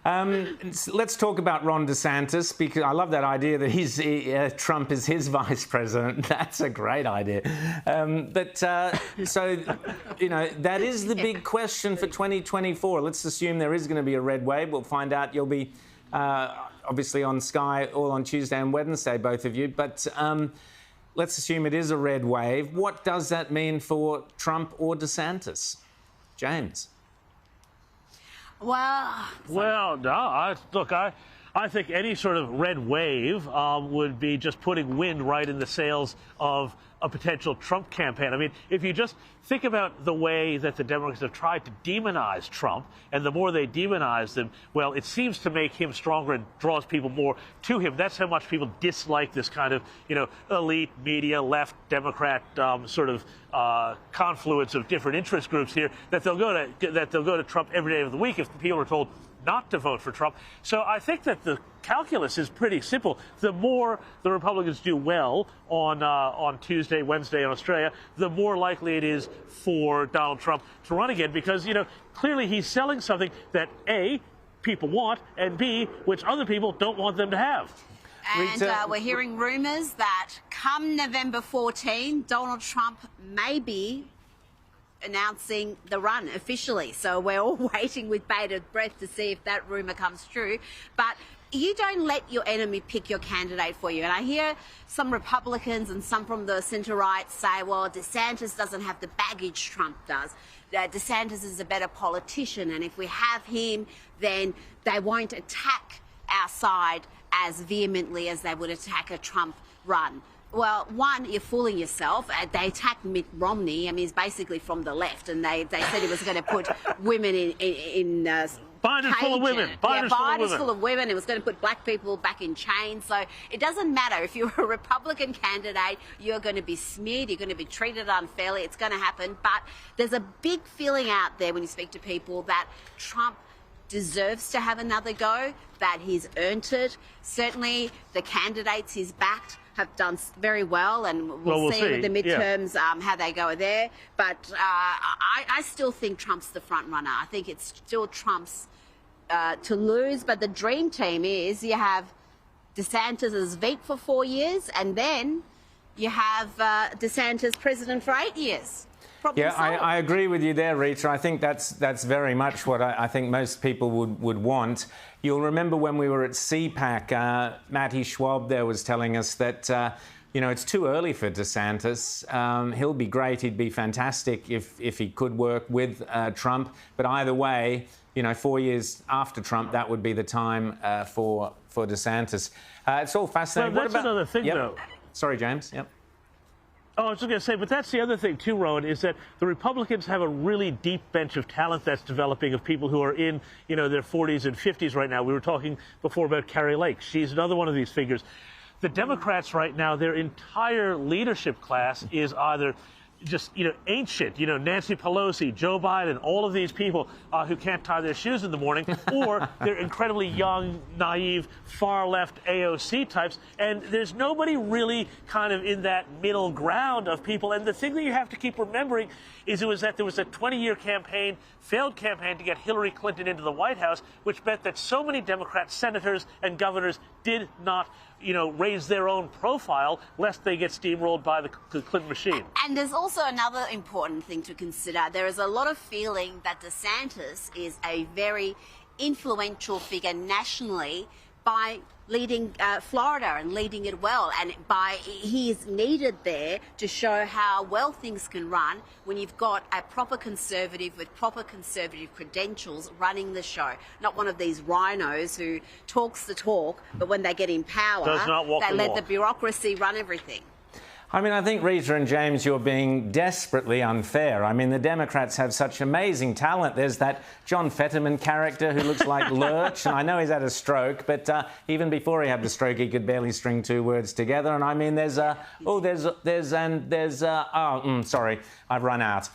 Let's talk about Ron DeSantis, because I love that idea that Trump is his vice president. That's a great idea. So, you know, that is the big question for 2024. Let's assume there is going to be a red wave. We'll find out. You'll be obviously on Sky all on Tuesday and Wednesday, both of you. But let's assume it is a red wave. What does that mean for Trump or DeSantis? James? Well, no. I think any sort of red wave would be just putting wind right in the sails of a potential Trump campaign. I mean, if you just think about the way that the Democrats have tried to demonize Trump, and the more they demonize him, well, it seems to make him stronger and draws people more to him. That's how much people dislike this kind of, you know, elite media, left Democrat sort of confluence of different interest groups here, that they'll go to Trump every day of the week if the people are told not to vote for Trump. So I think that the calculus is pretty simple. The more the Republicans do well on Tuesday, Wednesday in Australia, the more likely it is for Donald Trump to run again, because, you know, clearly he's selling something that A, people want, and B, which other people don't want them to have. And we're hearing rumours that come November 14, Donald Trump may be announcing the run officially. So we're all waiting with bated breath to see if that rumour comes true. But you don't let your enemy pick your candidate for you. And I hear some Republicans and some from the centre-right say, well, DeSantis doesn't have the baggage Trump does. DeSantis is a better politician, and if we have him, then they won't attack our side as vehemently as they would attack a Trump run. Well, one, you're fooling yourself. They attacked Mitt Romney. I mean, he's basically from the left, and they said he was going to put women in binders full of women. Binders full of women. It was going to put black people back in chains. So it doesn't matter. If you're a Republican candidate, you're going to be smeared. You're going to be treated unfairly. It's going to happen. But there's a big feeling out there when you speak to people that Trump deserves to have another go, that he's earned it. Certainly the candidates he's backed have done very well, and we'll see with the midterms how they go there. But I still think Trump's the front runner. I think it's still Trump's to lose. But the dream team is you have DeSantis as Veep for 4 years, and then you have DeSantis president for 8 years. Yeah, I agree with you there, Rita. I think that's very much what I think most people would want. You'll remember when we were at CPAC, Matty Schwab there was telling us that, you know, it's too early for DeSantis. He'll be great. He'd be fantastic if he could work with Trump. But either way, you know, 4 years after Trump, that would be the time for DeSantis. It's all fascinating. Well, that's another thing, though. Sorry, James. Yep. Oh, I was just going to say, but that's the other thing, too, Rowan, is that the Republicans have a really deep bench of talent that's developing, of people who are in, you know, their 40s and 50s right now. We were talking before about Carrie Lake. She's another one of these figures. The Democrats right now, their entire leadership class is either just, you know, ancient, you know, Nancy Pelosi, Joe Biden, all of these people who can't tie their shoes in the morning, or they're incredibly young, naive, far-left AOC types, and there's nobody really kind of in that middle ground of people. And the thing that you have to keep remembering is there was a 20-year campaign, failed campaign to get Hillary Clinton into the White House, which meant that so many Democrat senators and governors did not, you know, raise their own profile lest they get steamrolled by the Clinton machine. And there's also another important thing to consider. There is a lot of feeling that DeSantis is a very influential figure nationally by leading Florida and leading it well, and he is needed there to show how well things can run when you've got a proper conservative with proper conservative credentials running the show, not one of these rhinos who talks the talk, but when they get in power, they let the bureaucracy run everything. I mean, I think, Rita and James, you're being desperately unfair. I mean, the Democrats have such amazing talent. There's that John Fetterman character who looks like Lurch, and I know he's had a stroke, but even before he had the stroke, he could barely string two words together. And I mean, sorry, I've run out.